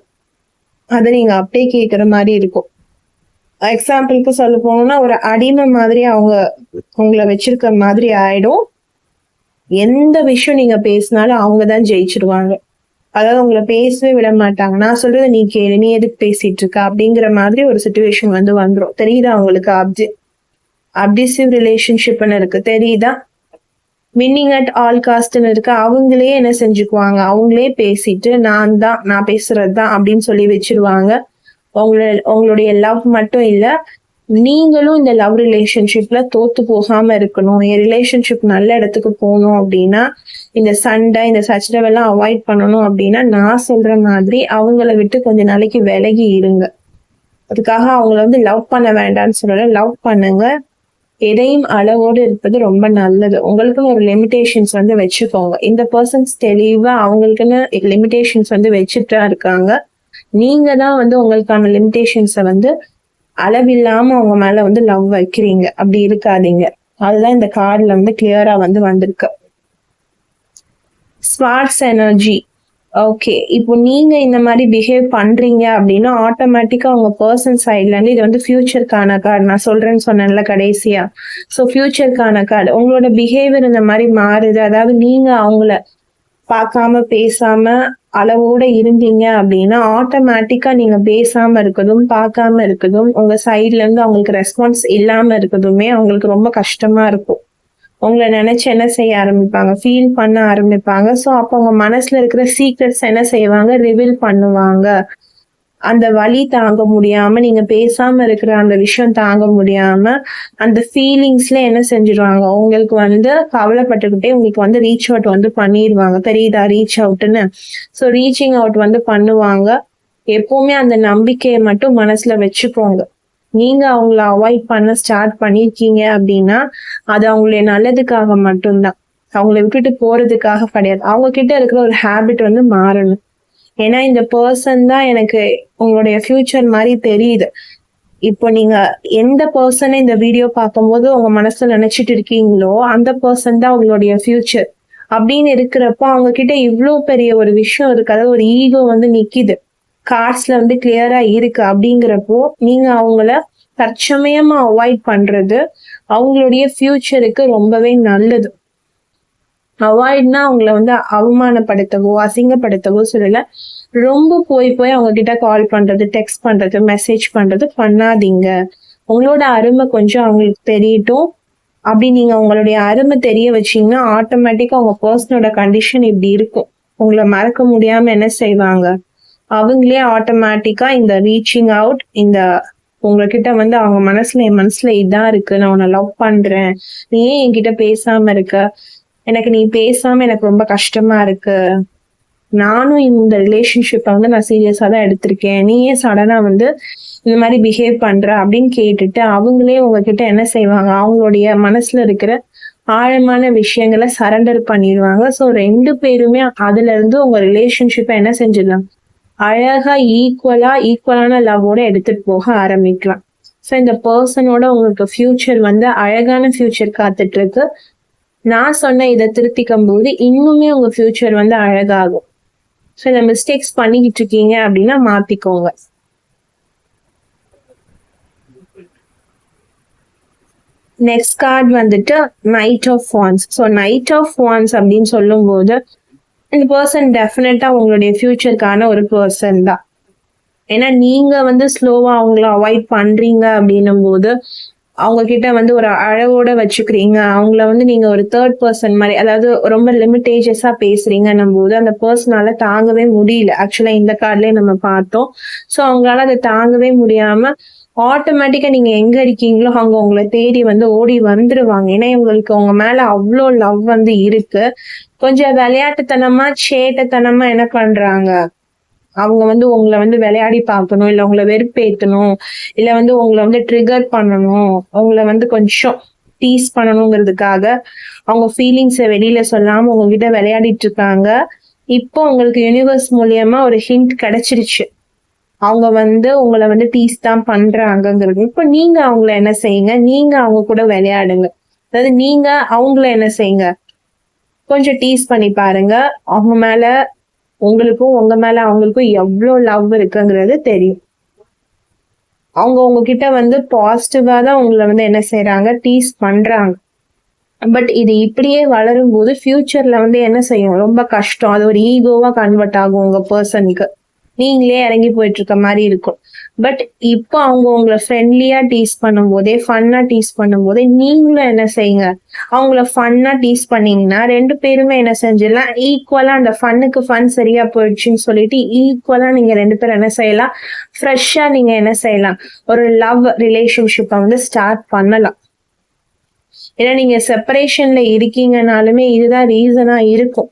Speaker 1: அதை நீங்க அப்படியே கேட்குற மாதிரி இருக்கும். எக்ஸாம்பிளுக்கு சொல்ல போனோம்னா ஒரு அடிமை மாதிரி அவங்க உங்களை வச்சிருக்க மாதிரி ஆயிடும். எந்த விஷயம் நீங்க பேசினாலும் அவங்கதான் ஜெயிச்சிருவாங்க. அதாவது உங்களை பேசவே விட மாட்டாங்க. நான் சொல்றது நீ கேளு, நீ எதுக்கு பேசிட்டு இருக்க அப்படிங்கிற மாதிரி ஒரு சிச்சுவேஷன் வந்து வந்துடும். தெரியுதா உங்களுக்கு? அப்டிசிவ் ரிலேஷன்ஷிப்னு இருக்கு, தெரியுதா? வின்னிங் அட் ஆல் காஸ்ட்னு இருக்கு. அவங்களே என்ன செஞ்சுக்குவாங்க, அவங்களே பேசிட்டு நான் பேசுறது தான் அப்படின்னு சொல்லி வச்சிருவாங்க. உங்களுடைய லவ் மட்டும் இல்ல, நீங்களும் இந்த லவ் ரிலேஷன்ஷிப்ல தோத்து போகாம இருக்கணும். என் ரிலேஷன்ஷிப் நல்ல இடத்துக்கு போகணும் அப்படின்னா இந்த சண்டை, இந்த சச்சரவெல்லாம் அவாய்ட் பண்ணணும் அப்படின்னா நான் சொல்ற மாதிரி அவங்கள விட்டு கொஞ்ச நாளைக்கு விலகி இருங்க. அதுக்காக அவங்கள வந்து லவ் பண்ண வேண்டாம்னு சொல்லல, லவ் பண்ணுங்க. எதையும் அளவோடு இருப்பது ரொம்ப நல்லது. உங்களுக்குன்னு ஒரு லிமிடேஷன்ஸ் வந்து வச்சுக்கோங்க. இந்த பர்சன்ஸ் தெளிவா அவங்களுக்குன்னு லிமிடேஷன்ஸ் வந்து வச்சுட்டு தான் இருக்காங்க. நீங்க தான் வந்து உங்களுக்கான லிமிடேஷன்ஸை வந்து அளவில்லாம அவங்க மேல வந்து லவ் வைக்கிறீங்க. அப்படி இருக்காதீங்க. அதுதான் இந்த கார்டுல வந்து கிளியரா வந்து வந்திருக்கு. Schwarz energy. ஓகே. இப்போ நீங்க இந்த மாதிரி பிஹேவ் பண்றீங்க அப்படின்னா ஆட்டோமேட்டிக்கா உங்க பர்சன் சைட்ல இருந்து இது வந்து ஃபியூச்சருக்கான கார்டு. நான் சொல்றேன்னு சொன்னேன்ல கடைசியா. ஸோ ஃபியூச்சருக்கான கார்டு. உங்களோட பிஹேவியர் இந்த மாதிரி மாறுது. அதாவது நீங்க அவங்கள பார்க்காம பேசாம அளவோட இருந்தீங்க அப்படின்னா ஆட்டோமேட்டிக்கா நீங்க பேசாம இருக்கதும் பார்க்காம இருக்கதும் உங்க சைட்ல இருந்து அவங்களுக்கு ரெஸ்பான்ஸ் இல்லாம இருக்கதுமே அவங்களுக்கு ரொம்ப கஷ்டமா இருக்கும். உங்களை நினைச்சு என்ன செய்ய ஆரம்பிப்பாங்க, ஃபீல் பண்ண ஆரம்பிப்பாங்க. ஸோ அப்போ உங்க மனசுல இருக்கிற சீக்ரெட்ஸ் என்ன செய்வாங்க, ரிவீல் பண்ணுவாங்க. அந்த வலி தாங்க முடியாம, நீங்க பேசாம இருக்கிற அந்த விஷயம் தாங்க முடியாம, அந்த ஃபீலிங்ஸ்ல என்ன செஞ்சிருவாங்க, உங்களுக்கு வந்து கவலைப்பட்டுக்கிட்டே உங்களுக்கு வந்து ரீச் அவுட் வந்து பண்ணிடுவாங்க. தெரியுதா ரீச் அவுட்னு? ஸோ ரீச்சிங் அவுட் வந்து பண்ணுவாங்க. எப்பவுமே அந்த நம்பிக்கையை மட்டும் மனசுல வச்சுக்கோங்க. நீங்க அவங்கள அவாய்ட் பண்ண ஸ்டார்ட் பண்ணிருக்கீங்க அப்படின்னா அது அவங்களுடைய நல்லதுக்காக மட்டும்தான். அவங்கள விட்டுட்டு போறதுக்காக கிடையாது. அவங்க கிட்ட இருக்கிற ஒரு ஹேபிட் வந்து மாறணும். ஏன்னா இந்த பர்சன் தான் எனக்கு உங்களுடைய ஃபியூச்சர் மாதிரி தெரியுது. இப்போ நீங்க எந்த பர்சனை இந்த வீடியோ பார்க்கும்போது உங்க மனசுல நினைச்சிட்டு இருக்கீங்களோ அந்த பர்சன் தான் உங்களுடைய ஃபியூச்சர் அப்படின்னு இருக்கிறப்போ அவங்க கிட்ட இவ்வளவு பெரிய ஒரு விஷயம் இருக்கு. அதாவது ஒரு ஈகோ வந்து நிக்குது. கார்ட்ஸ்ல வந்து கிளியரா இருக்கு. அப்படிங்கிறப்போ நீங்க அவங்கள தற்சமயமா அவாய்ட் பண்றது அவங்களுடைய ஃபியூச்சருக்கு ரொம்பவே நல்லது. அவாய்ட்னா அவங்கள வந்து அவமானப்படுத்தவோ அசிங்கப்படுத்தவோ சொல்லல. ரொம்ப போய் அவங்க கிட்ட கால் பண்றது, டெக்ஸ்ட் பண்றது, மெசேஜ் பண்றது பண்ணாதீங்க. உங்களோட அருமை கொஞ்சம் அவங்களுக்கு தெரியட்டும். அப்படி நீங்க உங்களுடைய அருமை தெரிய வச்சீங்கன்னா ஆட்டோமேட்டிக்கா உங்க பர்சனோட கண்டிஷன் இப்படி இருக்கும். உங்களை மறக்க முடியாம என்ன செய்வாங்க, அவங்களே ஆட்டோமேட்டிக்கா இந்த ரீச்சிங் அவுட், இந்த உங்ககிட்ட வந்து அவங்க மனசுல என் மனசுல இதான் இருக்கு, நான் உன்னை லவ் பண்றேன், நீ ஏன் என்கிட்ட பேசாம இருக்க, எனக்கு நீ பேசாம எனக்கு ரொம்ப கஷ்டமா இருக்கு, நானும் இந்த ரிலேஷன்ஷிப்பை வந்து நான் சீரியஸா தான் எடுத்திருக்கேன், நீ ஏன் சடனா வந்து இந்த மாதிரி பிஹேவ் பண்ற அப்படின்னு கேட்டுட்டு அவங்களே உங்ககிட்ட என்ன செய்வாங்க, அவங்களுடைய மனசுல இருக்கிற ஆழமான விஷயங்களை சரண்டர் பண்ணிடுவாங்க. ஸோ 2 பேருமே அதுல இருந்து உங்க ரிலேஷன்ஷிப்பை என்ன செஞ்சிடலாம், அழகா ஈக்குவலான லவ்வோட எடுத்துட்டு போக ஆரம்பிக்கலாம். ஸோ இந்த பர்சனோட உங்களுக்கு ஃபியூச்சர் வந்து அழகான ஃபியூச்சர் காத்துட்டு இருக்கு. நான் சொன்ன இதை திருத்திக்கும் போது இன்னுமே உங்க ஃபியூச்சர் வந்து அழகாகும். ஸோ இந்த மிஸ்டேக்ஸ் பண்ணிக்கிட்டு இருக்கீங்க அப்படின்னா மாத்திக்கோங்க. நெக்ஸ்ட் கார்டு வந்துட்டு knight of wands. So knight of wands அப்படின்னு சொல்லும் போது இந்த பர்சன் டெஃபினட்டா உங்களுடைய ஃபியூச்சருக்கான ஒரு பர்சன் தான். ஏன்னா நீங்க வந்து ஸ்லோவா அவங்கள அவாய்ட் பண்றீங்க அப்படின்னும் போது அவங்க கிட்ட வந்து ஒரு அழவோட வச்சுக்கிறீங்க. அவங்கள வந்து நீங்க ஒரு தேர்ட் பர்சன் மாதிரி, அதாவது ரொம்ப லிமிட்டேஜஸா பேசுறீங்கன்னும் போது அந்த பர்சனால தாங்கவே முடியல. ஆக்சுவலா இந்த கார்ட்லயே நம்ம பார்த்தோம். ஸோ அவங்களால அதை தாங்கவே முடியாம ஆட்டோமேட்டிக்கா நீங்க எங்க இருக்கீங்களோ அவங்க உங்களை தேடி வந்து ஓடி வந்துருவாங்க. ஏன்னா இவங்களுக்கு உங்க மேல அவ்வளோ லவ் வந்து இருக்கு. கொஞ்சம் விளையாட்டுத்தனமா சேட்டத்தனமா என்ன பண்றாங்க, அவங்க வந்து உங்களை வந்து விளையாடி பார்க்கணும், இல்ல உங்களை வெறுப்பேத்தணும், இல்ல வந்து உங்களை வந்து ட்ரிகர் பண்ணணும், உங்களை வந்து கொஞ்சம் டீஸ் பண்ணணுங்கிறதுக்காக அவங்க ஃபீலிங்ஸை வெளியில சொல்லாம உங்ககிட்ட விளையாடிட்டு இருக்காங்க. இப்போ உங்களுக்கு யூனிவர்ஸ் மூலியமா ஒரு ஹிண்ட் கிடைச்சிருச்சு, அவங்க வந்து உங்களை வந்து டீஸ் தான் பண்றாங்கிறது. இப்போ நீங்க அவங்கள என்ன செய்யுங்க, நீங்க அவங்க கூட விளையாடுங்க. அதாவது நீங்க அவங்கள என்ன செய்யுங்க, கொஞ்சம் டீஸ் பண்ணி பாருங்க. அவங்க மேல உங்களுக்கும் உங்க மேல அவங்களுக்கும் எவ்வளவு லவ் இருக்குங்கிறது தெரியும். அவங்க உங்ககிட்ட வந்து பாசிட்டிவா தான் உங்களை வந்து என்ன செய்யறாங்க, டீஸ் பண்றாங்க. பட் இது இப்படியே வளரும் போது ஃபியூச்சர்ல வந்து என்ன செய்யும், ரொம்ப கஷ்டம். அது ஒரு ஈகோவா கன்வெர்ட் ஆகும் உங்க பர்சனுக்கு. நீங்களே இறங்கி போயிட்டு இருக்க மாதிரி இருக்கும். பட் இப்போ அவங்க உங்களை ஃப்ரெண்ட்லியா டீஸ் பண்ணும் போதே, ஃபன்னா டீஸ் பண்ணும் போதே நீங்களும் என்ன செய்யுங்க, அவங்கள ஃபன்னா டீஸ் பண்ணீங்கன்னா 2 பேருமே என்ன செஞ்சிடலாம், ஈக்குவலா அந்த ஃபன்னுக்கு ஃபன் சரியா போயிடுச்சுன்னு சொல்லிட்டு ஈக்குவலா நீங்க 2 பேரும் என்ன செய்யலாம், ஃப்ரெஷ்ஷா நீங்க என்ன செய்யலாம், ஒரு லவ் ரிலேஷன்ஷிப்பை வந்து ஸ்டார்ட் பண்ணலாம். ஏன்னா நீங்க செப்பரேஷன்ல இருக்கீங்கனாலுமே இதுதான் ரீசனா இருக்கும்.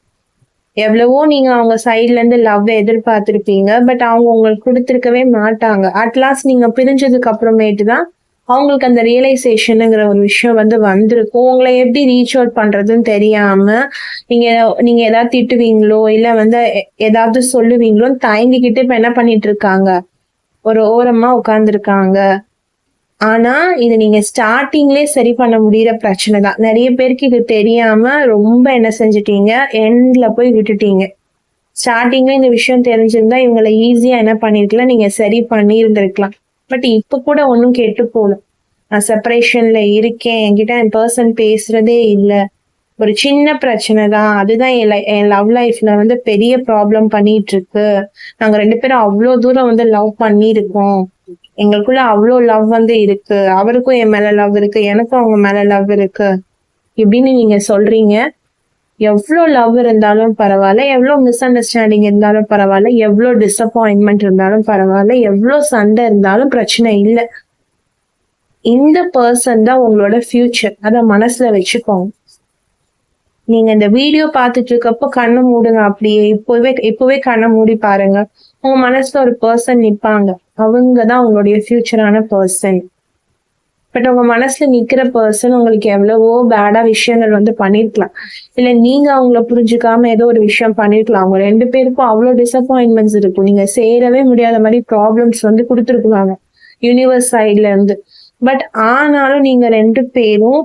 Speaker 1: எவ்வளவோ நீங்க அவங்க சைட்ல இருந்து லவ் எதிர்பார்த்திருப்பீங்க. பட் அவங்க உங்களுக்கு கொடுத்திருக்கவே மாட்டாங்க. அட்லாஸ்ட் நீங்க பிரிஞ்சதுக்கு அப்புறமேட்டு தான் அவங்களுக்கு அந்த ரியலைசேஷனுங்கிற ஒரு விஷயம் வந்து வந்திருக்கும். உங்களை எப்படி ரீச் அவுட் பண்றதுன்னு தெரியாம நீங்க நீங்க ஏதாவது திட்டுவீங்களோ இல்ல வந்து ஏதாவது சொல்லுவீங்களோ தயங்கிக்கிட்டு இப்ப என்ன பண்ணிட்டு இருக்காங்க, ஒரு ஓரமா உட்கார்ந்துருக்காங்க. ஆனா இது நீங்க ஸ்டார்டிங்லயே சரி பண்ண முடியற பிரச்சனை தான். நிறைய பேருக்கு இது தெரியாம ரொம்ப என்ன செஞ்சுட்டீங்க, எண்ட்ல போய் விட்டுட்டீங்க. ஸ்டார்டிங்ல இந்த விஷயம் தெரிஞ்சிருந்தா இவங்களை ஈஸியா என்ன பண்ணிருக்கலாம், நீங்க சரி பண்ணி இருந்திருக்கலாம். பட் இப்ப கூட ஒன்னும் கெட்டு போல. நான் செப்பரேஷன்ல இருக்கேன், என்கிட்ட என் பர்சன் பேசுறதே இல்ல, ஒரு சின்ன பிரச்சனை தான், அதுதான் என் லவ் லைஃப்ல வந்து பெரிய ப்ராப்ளம் பண்ணிட்டு இருக்கு. நாங்க 2 பேரும் அவ்வளோ தூரம் வந்து லவ் பண்ணிருக்கோம், எங்களுக்குள்ள அவ்வளோ லவ் வந்து இருக்கு, அவருக்கும் என் மேல லவ் இருக்கு, எனக்கும் அவங்க மேல லவ் இருக்கு இப்படின்னு நீங்க சொல்றீங்க. எவ்வளோ லவ் இருந்தாலும் பரவாயில்ல, எவ்வளோ மிஸ் அண்டர்ஸ்டாண்டிங் இருந்தாலும் பரவாயில்ல, எவ்வளோ டிசப்பாயின்மெண்ட் இருந்தாலும் பரவாயில்ல, எவ்வளோ சண்டை இருந்தாலும் பிரச்சனை இல்லை. இந்த பர்சன் தான் உங்களோட ஃபியூச்சர். அத மனசுல வச்சுக்கோங்க. நீங்க இந்த வீடியோ பார்த்துட்டு இருக்கப்போ கண்ணை மூடுங்க, அப்படியே இப்பவே கண்ணை மூடி பாருங்க. உங்க மனசுல ஒரு பர்சன் நிப்பாங்க, அவங்கதான் உங்களுடைய ஃபியூச்சரான பர்சன். பட் உங்க மனசுல நிக்கிற பர்சன் உங்களுக்கு எவ்வளவோ பேடா விஷயங்கள் வந்து பண்ணிருக்கலாம், இல்ல நீங்க அவங்கள புரிஞ்சுக்காம ஏதோ ஒரு விஷயம் பண்ணிருக்கலாம். அவங்க 2 பேருக்கும் அவ்வளவு டிசப்பாயின்மெண்ட்ஸ் இருக்கும், நீங்க சேரவே முடியாத மாதிரி ப்ராப்ளம்ஸ் வந்து கொடுத்துருக்குவாங்க யூனிவர்ஸ் சைட்ல இருந்து. பட் ஆனாலும் நீங்க 2 பேரும்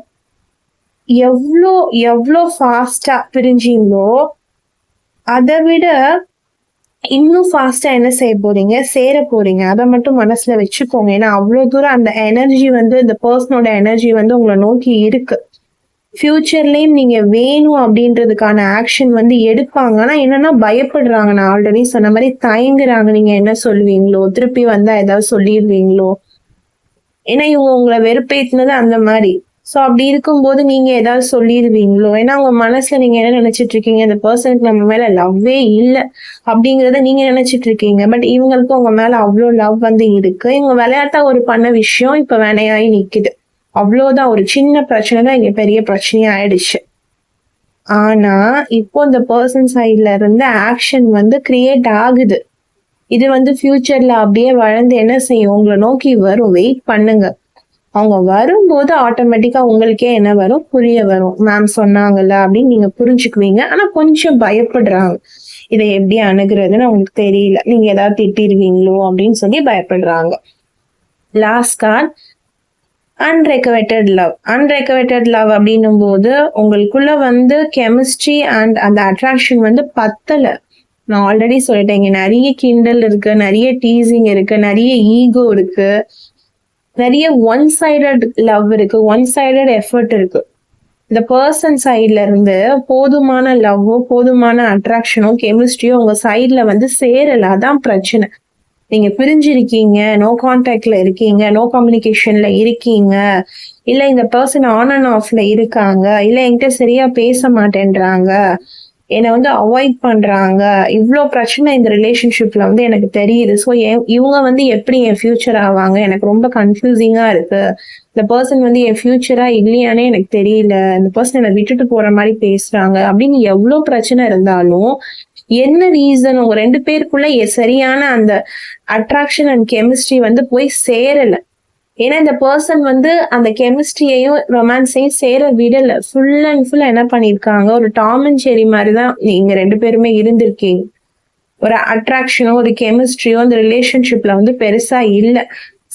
Speaker 1: எவ்வளோ ஃபாஸ்டா பிரிஞ்சீங்களோ அதை விட இன்னும் ஃபாஸ்டா என்ன செய்ய போறீங்க, சேர போறீங்க. அதை மட்டும் மனசுல வச்சுக்கோங்க. ஏன்னா அவ்வளவு தூரம் அந்த எனர்ஜி வந்து, இந்த பர்சனோட எனர்ஜி வந்து உங்களை நோக்கி இருக்கு. ஃபியூச்சர்லயும் நீங்க வேணும் அப்படின்றதுக்கான ஆக்ஷன் வந்து எடுப்பாங்க. ஆனா என்னன்னா பயப்படுறாங்க. நான் ஆல்ரெடி சொன்ன மாதிரி தயங்குறாங்க. நீங்க என்ன சொல்லுவீங்களோ, திருப்பி வந்தா ஏதாவது சொல்லிடுவீங்களோ, ஏன்னா இவங்க உங்களை வெறுப்பேத்தினது அந்த மாதிரி. சோ அப்படி இருக்கும்போது நீங்க ஏதாவது சொல்லிடுவீங்களோ, ஏன்னா உங்க மனசுல நீங்க என்ன நினைச்சிட்டு இருக்கீங்க, இந்த பர்சனுக்கு நம்ம மேல லவ்வே இல்லை அப்படிங்கறத நீங்க நினைச்சிட்டு இருக்கீங்க. பட் இவங்களுக்கு உங்க மேல அவ்வளோ லவ் வந்து இருக்கு. இவங்க விளையாட்டா ஒரு பண்ண விஷயம் இப்ப வேணையாயி நிக்குது. அவ்வளவுதான், ஒரு சின்ன பிரச்சனை தான் இங்க பெரிய பிரச்சனையா ஆயிடுச்சு. ஆனா இப்போ இந்த பர்சன் சைட்ல இருந்து ஆக்ஷன் வந்து கிரியேட் ஆகுது. இது வந்து ஃபியூச்சர்ல அப்படியே வளர்ந்து என்ன செய்யும், உங்களை நோக்கி வரும். வெயிட் பண்ணுங்க. அவங்க வரும்போது ஆட்டோமேட்டிக்கா உங்களுக்கே என்ன வரும், புரிய வரும். மேம் சொன்னாங்கல்ல அப்படின்னு நீங்க புரிஞ்சுக்குவீங்க. ஆனா கொஞ்சம் பயப்படுறாங்க, இதை எப்படி அணுகுறதுன்னு அவங்களுக்கு தெரியல, நீங்க ஏதாவது திட்டிருவீங்களோ அப்படின்னு சொல்லி பயப்படுறாங்க. Last card, unreciprocated love. Unreciprocated love அப்படின்னும் போது உங்களுக்குள்ள வந்து கெமிஸ்ட்ரி அண்ட் அந்த அட்ராக்ஷன் வந்து பத்தல. நான் ஆல்ரெடி சொல்லிட்டேன், இங்க நிறைய கிண்டல் இருக்கு, நிறைய டீசிங் இருக்கு, நிறைய ஈகோ இருக்கு, நிறைய ஒன் சைடட் லவ் இருக்கு, ஒன் சைடட் எஃபர்ட் இருக்கு. இந்த பர்சன் சைட்ல இருந்து போதுமான லவ்வோ, போதுமான அட்ராக்ஷனோ, கெமிஸ்ட்ரியோ உங்க சைட்ல வந்து சேரல. அதான் பிரச்சனை. நீங்க பிரிஞ்சிருக்கீங்க, நோ கான்டாக்ட்ல இருக்கீங்க, நோ கம்யூனிகேஷன்ல இருக்கீங்க, இல்ல இந்த பர்சன் ஆன் அண்ட் ஆஃப்ல இருக்காங்க, இல்ல என்கிட்ட சரியா பேச மாட்டேன்றாங்க, என்னை வந்து அவாய்ட் பண்றாங்க. இவ்வளோ பிரச்சனை இந்த ரிலேஷன்ஷிப்ல வந்து எனக்கு தெரியுது. ஸோ இவங்க வந்து எப்படி என் ஃபியூச்சர் ஆவாங்க, எனக்கு ரொம்ப கன்ஃபியூசிங்கா இருக்கு. இந்த பர்சன் வந்து என் ஃபியூச்சரா இல்லையானே எனக்கு தெரியல, இந்த பர்சன் என்னை விட்டுட்டு போற மாதிரி பேசுறாங்க அப்படின்னு எவ்வளோ பிரச்சனை இருந்தாலும், என்ன ரீசன் உங்க 2 பேருக்குள்ள சரியான அந்த அட்ராக்ஷன் அண்ட் கெமிஸ்ட்ரி வந்து போய் சேரல. ஏன்னா இந்த பர்சன் வந்து அந்த கெமிஸ்ட்ரியையும் ரொமான்ஸையும் சேர விடல. ஃபுல் அண்ட் ஃபுல் என்ன பண்ணிருக்காங்க, ஒரு டாம் அண்ட் ஜெர்ரி மாதிரிதான் நீங்க 2 பேருமே இருந்திருக்கீங்க. ஒரு அட்ராக்ஷனோ ஒரு கெமிஸ்ட்ரியோ அந்த ரிலேஷன்ஷிப்ல வந்து பெருசா இல்ல.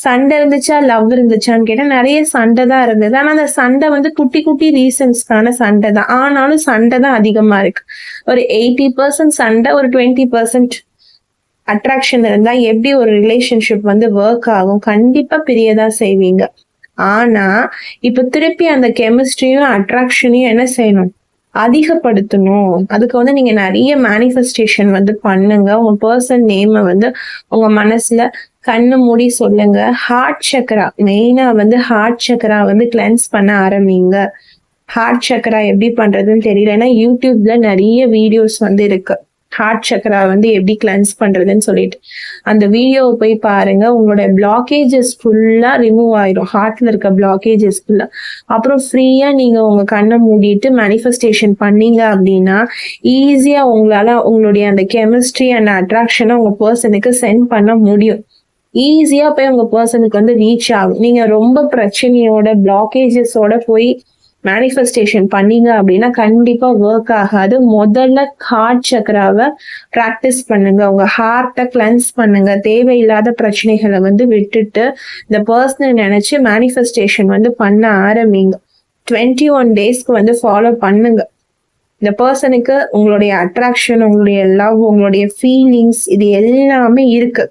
Speaker 1: சண்டை இருந்துச்சா, லவ் இருந்துச்சான்னு கேட்டா நிறைய சண்டை தான் இருந்தது. ஆனா அந்த சண்டை வந்து குட்டி குட்டி ரீசன்ஸ்க்கான சண்டை தான். ஆனாலும் சண்டை தான் அதிகமா இருக்கு. ஒரு 80% சண்டை, ஒரு 20% அட்ராக்ஷன் இருந்தா எப்படி ஒரு ரிலேஷன்ஷிப் வந்து ஒர்க் ஆகும்? கண்டிப்பா பிரியதான் செய்வீங்க. ஆனா இப்ப திருப்பி அந்த கெமிஸ்ட்ரியும் அட்ராக்ஷனையும் என்ன செய்யணும், அதிகப்படுத்தணும். அதுக்கு வந்து நீங்க நிறைய மேனிஃபெஸ்டேஷன் வந்து பண்ணுங்க. உங்க பர்சன் நேம வந்து உங்க மனசுல கண்ணு மூடி சொல்லுங்க. ஹார்ட் சக்கரா, மெயினா வந்து ஹார்ட் சக்கரா வந்து கிளென்ஸ் பண்ண ஆரம்பிங்க. ஹார்ட் சக்கரா எப்படி பண்றதுன்னு தெரியல, ஏன்னா யூடியூப்ல நிறைய வீடியோஸ் வந்து இருக்கு ஹார்ட் சக்கரா வந்து எப்படி கிளென்ஸ் பண்றதுன்னு சொல்லிட்டு. அந்த வீடியோவை போய் பாருங்க. உங்களோட பிளாக்கேஜஸ் ஃபுல்லா ரிமூவ் ஆயிரும், ஹார்ட்ல இருக்க பிளாக்கேஜஸ் ஃபுல்லா. அப்புறம் ஃப்ரீயா நீங்க உங்க கண்ணை மூடிட்டு மேனிஃபெஸ்டேஷன் பண்ணீங்க அப்படின்னா ஈஸியா உங்களால உங்களுடைய அந்த கெமிஸ்ட்ரி அண்ட் அட்ராக்ஷனை உங்க பர்சனுக்கு சென்ட் பண்ண முடியும். ஈஸியா போய் உங்க பர்சனுக்கு வந்து ரீச் ஆகும். நீங்க ரொம்ப பிரச்சனையோட பிளாக்கேஜஸோட போய் மேனிஃபெஸ்டேஷன் பண்ணீங்க அப்படின்னா கண்டிப்பா ஒர்க் ஆகாது. முதல்ல ஹார்ட் சக்கராவை ப்ராக்டிஸ் பண்ணுங்க. உங்க ஹார்ட்டை கிளென்ஸ் பண்ணுங்க. தேவையில்லாத பிரச்சனைகளை விட்டுட்டு இந்த பர்சனை நினைச்சு மேனிஃபெஸ்டேஷன் பண்ண ஆரம்பிங்க. 21 டேஸ்க்கு ஃபாலோ பண்ணுங்க. இந்த பர்சனுக்கு உங்களுடைய அட்ராக்ஷன், உங்களுடைய லவ், உங்களுடைய ஃபீலிங்ஸ் இது எல்லாமே இருக்கு.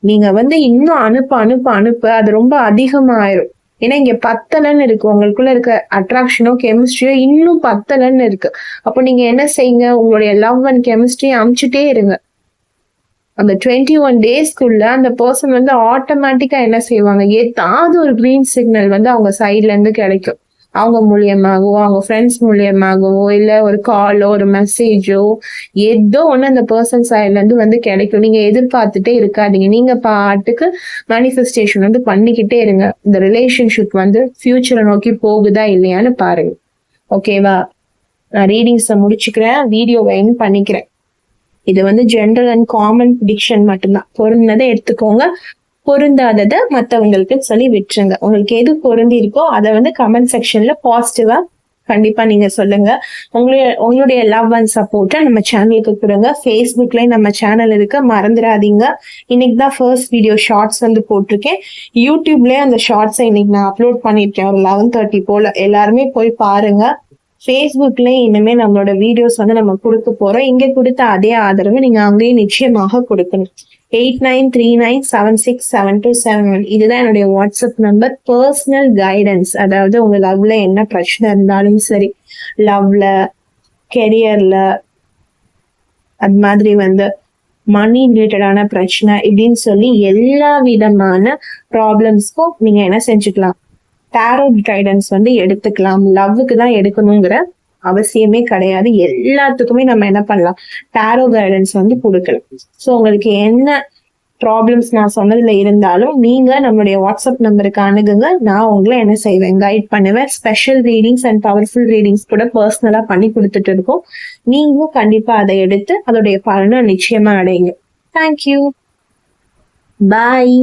Speaker 1: நீங்க இன்னும் அனுப்ப அது ரொம்ப அதிகமாயிரும். ஏன்னா இங்க பத்தலன்னு இருக்கு. உங்களுக்குள்ள இருக்க அட்ராக்ஷனோ கெமிஸ்ட்ரியோ இன்னும் பத்தலன்னு இருக்கு. அப்போ நீங்க என்ன செய்யுங்க, உங்களுடைய லவ் அண்ட் கெமிஸ்ட்ரி அமுச்சுட்டே இருங்க. அந்த 21 டேஸ்க்குள்ள அந்த பர்சன் ஆட்டோமேட்டிக்கா என்ன செய்வாங்க, ஏதாவது ஒரு கிரீன் சிக்னல் அவங்க சைட்ல இருந்து கிடைக்கும். அவங்க மூலியமாகவோ, அவங்க ஃப்ரெண்ட்ஸ் மூலியமாகவோ, இல்ல ஒரு காலோ, ஒரு மெசேஜோ, ஏதோ ஒண்ணு அந்த பர்சன் சைட்ல இருந்து கிடைக்கும். நீங்க எதிர்பார்த்துட்டே இருக்காதீங்க. நீங்க பாட்டுக்கு மேனிஃபெஸ்டேஷன் பண்ணிக்கிட்டே இருங்க. இந்த ரிலேஷன்ஷிப் ஃபியூச்சரை நோக்கி போகுதா இல்லையான்னு பாருங்க. ஓகேவா? நான் ரீடிங்ஸை முடிச்சுக்கிறேன், வீடியோவை எண்ட் பண்ணிக்கிறேன். இது ஜென்ரல் அண்ட் காமன் ப்ரிடிக்ஷன் மட்டும்தான். பொருந்ததை எடுத்துக்கோங்க, பொருந்தாததை மற்றவங்களுக்கு சொல்லி விட்டுருங்க. உங்களுக்கு எது பொருந்தி இருக்கோ அதை கமெண்ட் செக்ஷன்ல பாசிட்டிவா கண்டிப்பா நீங்க சொல்லுங்க. உங்களுடைய லவ் அண்ட் சப்போர்ட்டை நம்ம சேனலுக்கு கொடுங்க. ஃபேஸ்புக்லயும் நம்ம சேனல் இருக்கு, மறந்துடாதீங்க. இன்னைக்கு தான் ஃபர்ஸ்ட் வீடியோ ஷார்ட்ஸ் போட்டிருக்கேன். யூடியூப்லயே அந்த ஷார்ட்ஸை இன்னைக்கு நான் அப்லோட் பண்ணிருக்கேன் ஒரு 11:30 போல. எல்லாருமே போய் பாருங்க. ஃபேஸ்புக்லயும் இனிமே நம்மளோட வீடியோஸ் நம்ம கொடுக்க போறோம். இங்க கொடுத்த அதே ஆதரவு நீங்க அங்கேயும் நிச்சயமாக கொடுக்கணும். 8939767271 இதுதான் என்னுடைய வாட்ஸ்அப் நம்பர். பர்சனல் கைடன்ஸ், அதாவது உங்க லவ்ல என்ன பிரச்சனை இருந்தாலும் சரி, லவ்ல, கெரியர்ல, அது மாதிரி மணி ரிலேட்டடான பிரச்சனை இப்படின்னு சொல்லி எல்லா விதமான ப்ராப்ளம்ஸ்க்கும் நீங்க என்ன செஞ்சுக்கலாம், டாரோட் கைடன்ஸ் எடுத்துக்கலாம். லவ்வுக்கு தான் எடுக்கணுங்கிற அவசியமே கிடையாது. எல்லாத்துக்குமே நம்ம என்ன பண்ணலாம், டாரோ கைடன்ஸ் கொடுக்கலாம். ஸோ உங்களுக்கு என்ன ப்ராப்ளம்ஸ் நான் சொன்னதுல இருந்தாலும் நீங்க நம்மளுடைய வாட்ஸ்அப் நம்பருக்கு அணுகுங்க. நான் உங்களை என்ன செய்வேன், கைட் பண்ணுவேன். Special readings and powerful readings கூட பர்சனலா பண்ணி கொடுத்துட்டு இருக்கோம். நீங்களும் கண்டிப்பா அதை எடுத்து அதோடைய பலனை நிச்சயமா அடையுங்க. தேங்க்யூ. பாய்.